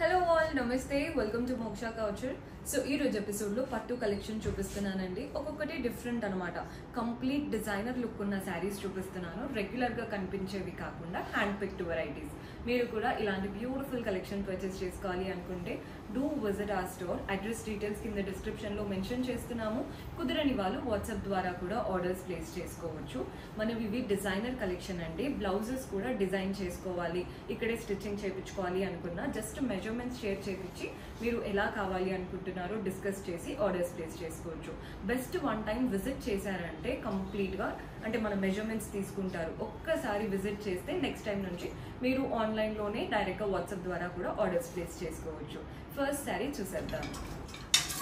Hello all నమస్తే welcome to మోక్ష culture. So ఈ రోజు ఎపిసోడ్ లో పట్టు కలెక్షన్ చూపిస్తున్నానండి. ఒక్కొక్కటి డిఫరెంట్ అనమాట. కంప్లీట్ డిజైనర్ లుక్ ఉన్న శారీస్ చూపిస్తున్నాను. రెగ్యులర్ గా కనిపించేవి కాకుండా హ్యాండ్ పిక్డ్ వెరైటీస్. మీరు కూడా ఇలాంటి బ్యూటిఫుల్ కలెక్షన్ పర్చేస్ చేసుకోవాలి అనుకుంటే do visit our store. Address details కింద డిస్క్రిప్షన్ లో మెన్షన్ చేస్తున్నాము. కుదరని వాళ్ళు వాట్సాప్ ద్వారా కూడా ఆర్డర్స్ ప్లేస్ చేసుకోవచ్చు. మనం ఇవి డిజైనర్ కలెక్షన్ అండి. బ్లౌజెస్ కూడా డిజైన్ చేసుకోవాలి, ఇక్కడే స్టిచ్చింగ్ చేయించుకోవాలి అనుకున్నా జస్ట్ మెజర్మెంట్స్ షేర్ చేయించి మీరు ఎలా కావాలి అనుకుంటున్నారో డిస్కస్ చేసి ఆర్డర్స్ ప్లేస్ చేసుకోవచ్చు. బెస్ట్ వన్ టైం విజిట్ చేశారంటే కంప్లీట్ గా అంటే మన మెజర్మెంట్స్ తీసుకుంటారు. ఒక్కసారి విజిట్ చేస్తే నెక్స్ట్ టైం నుంచి మీరు ఆన్లైన్ లోనే డైరెక్ట్ గా వాట్సాప్ ద్వారా కూడా ఆర్డర్స్ ప్లేస్ చేసుకోవచ్చు. ఫస్ట్ శారీ చూసేద్దాం.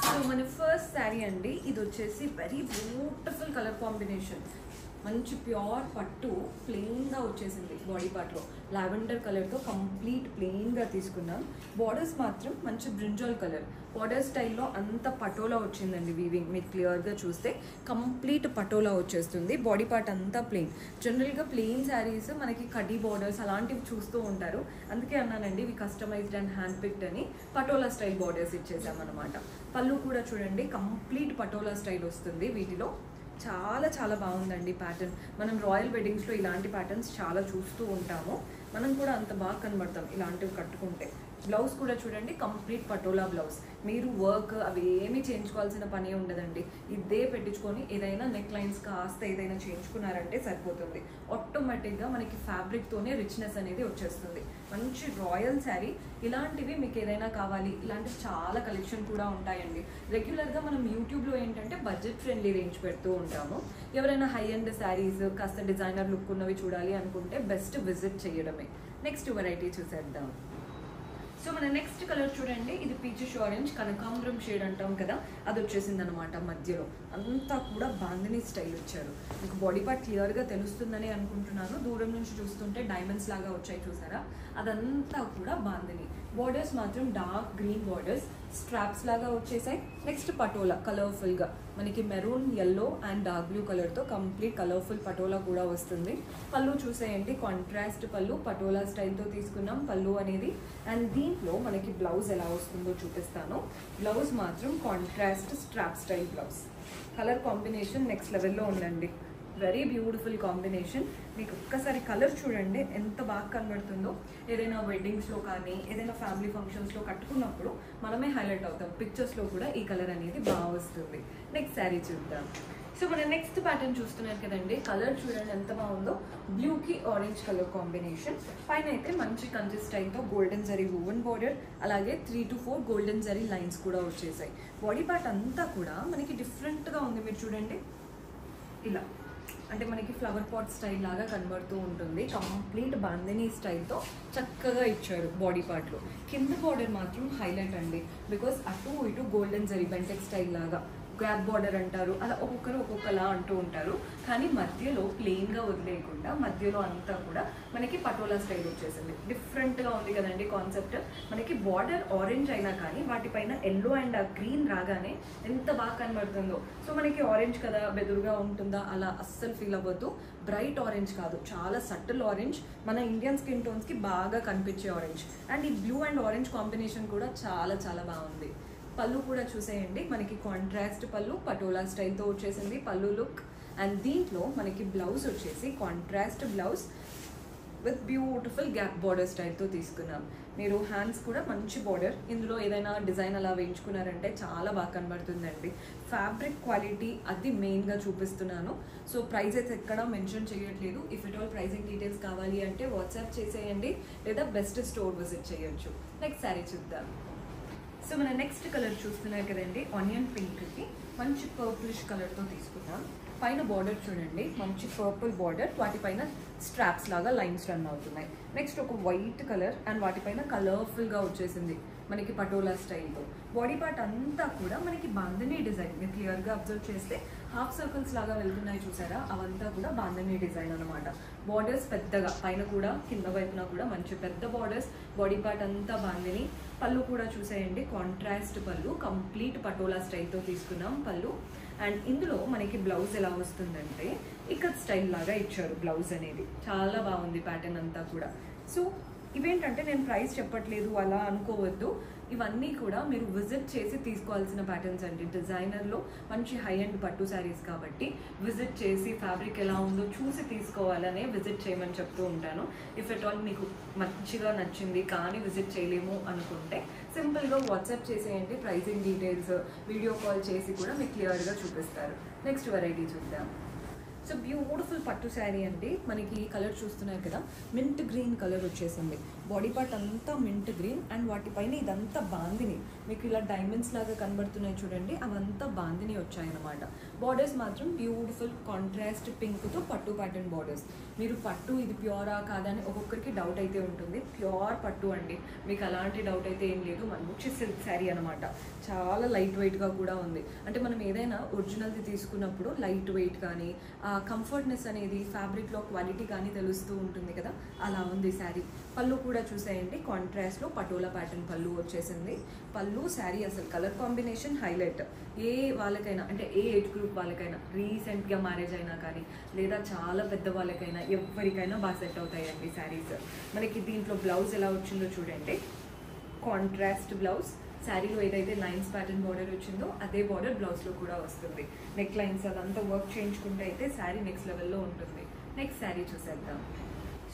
సో మన ఫస్ట్ శారీ అండి, ఇది వచ్చేసి వెరీ బ్యూటిఫుల్ కలర్ కాంబినేషన్. మంచి ప్యూర్ పట్టు ప్లెయిన్గా వచ్చేసింది. బాడీ పార్ట్లో లావెండర్ కలర్తో కంప్లీట్ ప్లెయిన్గా తీసుకున్నాం. బార్డర్స్ మాత్రం మంచి బ్రింజాల్ కలర్ బార్డర్ స్టైల్లో అంత పటోలా వచ్చిందండి. వీవింగ్ మీకు క్లియర్గా చూస్తే కంప్లీట్ పటోలా వచ్చేస్తుంది. బాడీ పార్ట్ అంతా ప్లెయిన్. జనరల్గా ప్లెయిన్ శారీస్ మనకి కడ్డీ బార్డర్స్ అలాంటివి చూస్తూ ఉంటారు. అందుకే అన్నానండి ఇవి కస్టమైజ్డ్ అండ్ హ్యాండ్ పిక్డ్ అని పటోలా స్టైల్ బార్డర్స్ ఇచ్చేసామన్నమాట. పళ్ళు కూడా చూడండి కంప్లీట్ పటోలా స్టైల్ వస్తుంది. వీటిలో చాలా చాలా బాగుందండి ప్యాటర్న్. మనం రాయల్ వెడ్డింగ్స్లో ఇలాంటి ప్యాటర్న్స్ చాలా చూస్తూ ఉంటాము. మనం కూడా అంత బాగా కనబడతాం ఇలాంటివి కట్టుకుంటే. బ్లౌజ్ కూడా చూడండి కంప్లీట్ పటోలా బ్లౌజ్. మీరు వర్క్ అవి ఏమీ చేయించుకోవాల్సిన పని ఉండదండి. ఇదే పెట్టించుకొని ఏదైనా నెక్ లైన్స్ కాస్త ఏదైనా చేయించుకున్నారంటే సరిపోతుంది. ఆటోమేటిక్గా మనకి ఫ్యాబ్రిక్తోనే రిచ్నెస్ అనేది వచ్చేస్తుంది. మంచి రాయల్ శారీ. ఇలాంటివి మీకు ఏదైనా కావాలి, ఇలాంటివి చాలా కలెక్షన్ కూడా ఉంటాయండి. రెగ్యులర్గా మనం యూట్యూబ్లో ఏంటంటే బడ్జెట్ ఫ్రెండ్లీ రేంజ్ పెడుతూ ఉంటాము. ఎవరైనా హై ఎండ్ శారీస్ కాస్త డిజైనర్ లుక్ ఉన్నవి చూడాలి అనుకుంటే బెస్ట్ విజిట్ చేయడమే. నెక్స్ట్ వెరైటీ చూసేద్దాం. సో మన నెక్స్ట్ కలర్ చూడండి, ఇది పీచిష్ ఆరెంజ్ కనకాంబరం షేడ్ అంటాం కదా, అది వచ్చేసింది అనమాట. మధ్యలో అంతా కూడా బాందినీ స్టైల్ వచ్చారు. మీకు బాడీ పార్ట్ క్లియర్గా తెలుస్తుందని అనుకుంటున్నాను. దూరం నుంచి చూస్తుంటే డైమండ్స్ లాగా వచ్చాయి చూసారా, అదంతా కూడా బాందినీ. బార్డర్స్ మాత్రం డార్క్ గ్రీన్ బార్డర్స్ స్ట్రాప్స్ లాగా వచ్చేసాయి. నెక్స్ట్ పటోలా కలర్ఫుల్గా మనకి maroon, yellow and dark blue కలర్తో కంప్లీట్ కలర్ఫుల్ పటోలా కూడా వస్తుంది. పళ్ళు చూసేయండి కాంట్రాస్ట్ పళ్ళు, పటోలా స్టైల్తో తీసుకున్నాం పళ్ళు అనేది. అండ్ దీంట్లో మనకి బ్లౌజ్ ఎలా వస్తుందో చూపిస్తాను. బ్లౌజ్ మాత్రం contrast strap style blouse. Colour combination next లెవెల్లో ఉందండి. Very beautiful combination. మీకు ఒక్కసారి కలర్ చూడండి ఎంత బాగా కనబడుతుందో. ఏదైనా వెడ్డింగ్స్లో కానీ ఏదైనా ఫ్యామిలీ ఫంక్షన్స్లో కట్టుకున్నప్పుడు మనమే హైలైట్ అవుతాం. పిక్చర్స్లో కూడా ఈ కలర్ అనేది బాగా వస్తుంది. నెక్స్ట్ శారీ చూద్దాం. సో మన నెక్స్ట్ ప్యాటర్న్ చూస్తున్నారు కదండి, కలర్ చూడండి ఎంత బాగుందో. బ్లూకి ఆరెంజ్ కలర్ కాంబినేషన్. పైన అయితే మంచి కంచి స్టైల్తో గోల్డెన్ జరీ వూవెన్ బార్డర్, అలాగే 3 to 4 గోల్డెన్ జరీ లైన్స్ కూడా వచ్చేసాయి. బాడీ పార్ట్ అంతా కూడా మనకి డిఫరెంట్గా ఉంది. మీరు చూడండి ఇలా అంటే మనకి ఫ్లవర్ పాట్ స్టైల్ లాగా కనబడుతూ ఉంటుంది. కంప్లీట్ బాందినీ స్టైల్తో చక్కగా ఇచ్చారు బాడీ పార్ట్లో. కింద బార్డర్ మాత్రం హైలైట్ అండి, బికాస్ అటు ఇటు గోల్డెన్ జరీ బెంటెక్ స్టైల్ లాగా గ్రాప్ బార్డర్ అంటారు, అలా ఒక్కొక్కరు ఒక్కొక్కలా అంటూ ఉంటారు. కానీ మధ్యలో ప్లెయిన్గా వదిలేయకుండా మధ్యలో అంతా కూడా మనకి పటోలా స్టైల్ వచ్చేసింది. డిఫరెంట్గా ఉంది కదండి కాన్సెప్ట్. మనకి బార్డర్ ఆరెంజ్ అయినా కానీ వాటిపైన ఎల్లో అండ్ ఆ గ్రీన్ రాగానే ఎంత బాగా కనబడుతుందో. సో మనకి ఆరెంజ్ కదా బెదురుగా ఉంటుందా అలా అస్సలు ఫీల్ అవ్వద్దు. బ్రైట్ ఆరెంజ్ కాదు, చాలా సటిల్ ఆరెంజ్, మన ఇండియన్ స్కిన్ టోన్స్కి బాగా కనిపించే ఆరెంజ్. అండ్ ఈ బ్లూ అండ్ ఆరెంజ్ కాంబినేషన్ కూడా చాలా చాలా బాగుంది. పళ్ళు కూడా చూసేయండి మనకి కాంట్రాస్ట్ పళ్ళు పటోలా స్టైల్తో వచ్చేసింది పళ్ళు లుక్. అండ్ దీంట్లో మనకి బ్లౌజ్ వచ్చేసి contrast blouse with beautiful gap border స్టైల్తో తీసుకున్నాం. మీరు హ్యాండ్స్ కూడా మంచి బార్డర్, ఇందులో ఏదైనా డిజైన్ అలా వేయించుకున్నారంటే చాలా బాగా కనబడుతుందండి. ఫ్యాబ్రిక్ క్వాలిటీ అది మెయిన్గా చూపిస్తున్నాను. సో ప్రైజెస్ ఎక్కడ మెన్షన్ చేయట్లేదు. If it all pricing details కావాలి అంటే వాట్సాప్ చేసేయండి, లేదా బెస్ట్ స్టోర్ విజిట్ చేయొచ్చు. నెక్స్ట్ శారీ చూద్దాం. సో మన నెక్స్ట్ కలర్ చూస్తున్నారు కదండి, ఆనియన్ పింక్కి మంచి పర్పులిష్ కలర్తో తీసుకున్నాం. పైన బార్డర్ చూడండి మంచి పర్పుల్ బార్డర్, వాటిపైన స్ట్రాప్స్ లాగా లైన్స్ రన్ అవుతున్నాయి. నెక్స్ట్ ఒక వైట్ కలర్ అండ్ వాటిపైన కలర్ఫుల్గా వచ్చేసింది మనకి పటోలా స్టైల్తో. బాడీ పార్ట్ అంతా కూడా మనకి బాందినీ డిజైన్. మీరు క్లియర్గా అబ్జర్వ్ చేస్తే హాఫ్ సర్కిల్స్ లాగా వెళ్తున్నాయి చూసారా, అవంతా కూడా బాందినీ డిజైన్ అనమాట. బార్డర్స్ పెద్దగా పైన కూడా కింద వైపున కూడా మంచి పెద్ద బార్డర్స్. బాడీ పార్ట్ అంతా బాందినీ. పళ్ళు కూడా చూసేయండి కాంట్రాస్ట్ పళ్ళు, కంప్లీట్ పటోలా స్టైల్తో తీసుకున్నాం పళ్ళు. అండ్ ఇందులో మనకి బ్లౌజ్ ఎలా వస్తుందంటే ఇక్కడ స్టైల్ లాగా ఇచ్చారు బ్లౌజ్ అనేది. చాలా బాగుంది ప్యాటర్న్ అంతా కూడా. సో ఇవేంటంటే నేను ప్రైస్ చెప్పట్లేదు అలా అనుకోవద్దు. ఇవన్నీ కూడా మీరు విజిట్ చేసి తీసుకోవాల్సిన ప్యాటర్న్స్ అండి. డిజైనర్లో మంచి హై అండ్ పట్టు శారీస్ కాబట్టి విజిట్ చేసి ఫ్యాబ్రిక్ ఎలా ఉందో చూసి తీసుకోవాలనే విజిట్ చేయమని చెప్తూ ఉంటాను. ఇఫ్ ఎట్ ఆల్ మీకు మంచిగా నచ్చింది కానీ విజిట్ చేయలేము అనుకుంటే సింపుల్గా వాట్సాప్ చేసేయండి. ప్రైసింగ్ డీటెయిల్స్ వీడియో కాల్ చేసి కూడా మీకు క్లియర్గా చూపిస్తారు. నెక్స్ట్ వెరైటీ చూద్దాం. సో బ్యూటిఫుల్ పట్టు శారీ అండి. మనకి కలర్ చూస్తున్నారు కదా, మింట్ గ్రీన్ కలర్ వచ్చేసింది. బాడీ పార్ట్ అంతా మింట్ గ్రీన్ అండ్ వాటిపైన ఇదంతా బాందిని మీకు ఇలా డైమండ్స్ లాగా కనబడుతున్నాయి చూడండి, అవంతా బాందిని వచ్చాయన్నమాట. బార్డర్స్ మాత్రం బ్యూటిఫుల్ కాంట్రాస్ట్ పింక్తో పట్టు ప్యాటర్న్ బార్డర్స్. మీరు పట్టు ఇది ప్యూరా కాదని ఒక్కొక్కరికి డౌట్ అయితే ఉంటుంది. ప్యూర్ పట్టు అండి, మీకు అలాంటి డౌట్ అయితే ఏం లేదు. మంచి సిల్క్ శారీ అనమాట. చాలా లైట్ వెయిట్గా కూడా ఉంది. అంటే మనం ఏదైనా ఒరిజినల్ది తీసుకున్నప్పుడు లైట్ వెయిట్ కానీ ఆ కంఫర్ట్నెస్ అనేది ఫ్యాబ్రిక్లో క్వాలిటీ కానీ తెలుస్తూ ఉంటుంది కదా, అలా ఉంది శారీ. పళ్ళు కూడా చూసేయండి, కాంట్రాస్ట్లో పటోలా ప్యాటర్న్ పళ్ళు వచ్చేసింది. పళ్ళు శారీ అసలు కలర్ కాంబినేషన్ హైలైట్. ఏ వాళ్ళకైనా అంటే ఏ ఏజ్ గ్రూప్ వాళ్ళకైనా, రీసెంట్గా మ్యారేజ్ అయినా కానీ లేదా చాలా పెద్ద వాళ్ళకైనా ఎవరికైనా బాగా సెట్ అవుతాయండి శారీస్. మనకి దీంట్లో బ్లౌజ్ ఎలా వచ్చిందో చూడండి, కాంట్రాస్ట్ బ్లౌజ్. శారీలో ఏదైతే లైన్స్ ప్యాటర్న్ బార్డర్ వచ్చిందో అదే బార్డర్ బ్లౌజ్లో కూడా వస్తుంది. నెక్ లైన్స్ అదంతా వర్క్ చేయించుకుంటే అయితే శారీ నెక్స్ట్ లెవెల్లో ఉంటుంది. నెక్స్ట్ శారీ చూసేద్దాం.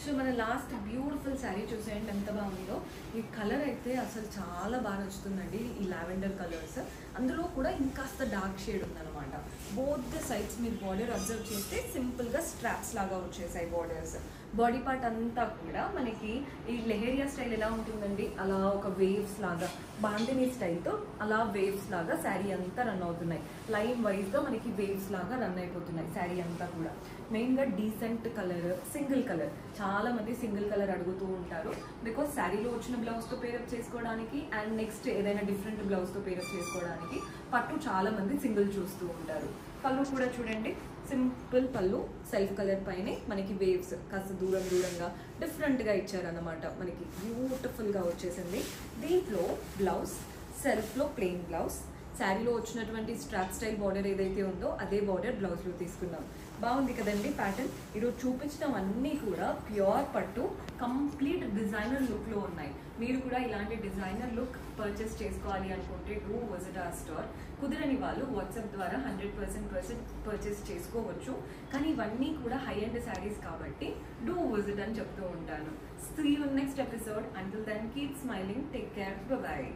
సో మన లాస్ట్ బ్యూటిఫుల్ శారీ చూసేయండి ఎంత బాగుందో. ఈ కలర్ అయితే అసలు చాలా బాగా నచ్చుతుందండి, ఈ లావెండర్ కలర్స్. అందులో కూడా ఇంకాస్త డార్క్ షేడ్ ఉందన్నమాట. బోత్ ద సైడ్స్ మీరు బార్డర్ అబ్జర్వ్ చేస్తే సింపుల్గా స్ట్రాప్స్ లాగా వచ్చేసాయి బార్డర్స్. బాడీ పార్ట్ అంతా కూడా మనకి ఈ లెహేరియా స్టైల్ ఎలా ఉంటుందండి, అలా ఒక వేవ్స్ లాగా బాందిని స్టైల్తో అలా వేవ్స్ లాగా శారీ అంతా రన్ అవుతున్నాయి. లైన్ వైజ్గా మనకి వేవ్స్ లాగా రన్ అయిపోతున్నాయి శారీ అంతా కూడా. మెయిన్గా డీసెంట్ కలర్, సింగిల్ కలర్. చాలా మంది సింగిల్ కలర్ అడుగుతూ ఉంటారు, బికాస్ శారీలో వచ్చిన బ్లౌజ్తో పేరప్ చేసుకోవడానికి అండ్ నెక్స్ట్ ఏదైనా డిఫరెంట్ బ్లౌజ్తో పేరప్ చేసుకోవడానికి పట్టు చాలా మంది సింగిల్ చూస్తూ ఉంటారు. పళ్ళు కూడా చూడండి, సింపుల్ పళ్ళు, సెల్ఫ్ కలర్ పైనే మనకి వేవ్స్ కాస్త దూరంగా డిఫరెంట్గా ఇచ్చారన్నమాట. మనకి బ్యూటిఫుల్గా వచ్చేసింది. దీంట్లో బ్లౌజ్ సెల్ఫ్లో ప్లెయిన్ బ్లౌజ్, శారీలో వచ్చినటువంటి స్ట్రాప్ స్టైల్ బార్డర్ ఏదైతే ఉందో అదే బార్డర్ బ్లౌజ్లో తీసుకున్నాం. బాగుంది కదండి ప్యాటర్న్. ఈరోజు చూపించినవన్నీ కూడా ప్యూర్ పట్టు, కంప్లీట్ డిజైనర్ లుక్లో ఉన్నాయి. మీరు కూడా ఇలాంటి డిజైనర్ లుక్ పర్చేస్ చేసుకోవాలి అనుకుంటే డూ విజిట్ అవర్ స్టోర్. కుదరని వాళ్ళు వాట్సాప్ ద్వారా 100% పర్చేస్ చేసుకోవచ్చు. కానీ ఇవన్నీ కూడా హై అండ్ శారీస్ కాబట్టి డూ విజిట్ అని చెప్తూ ఉంటాను. See you in next episode. Until then, keep smiling. Take care. Bye-bye.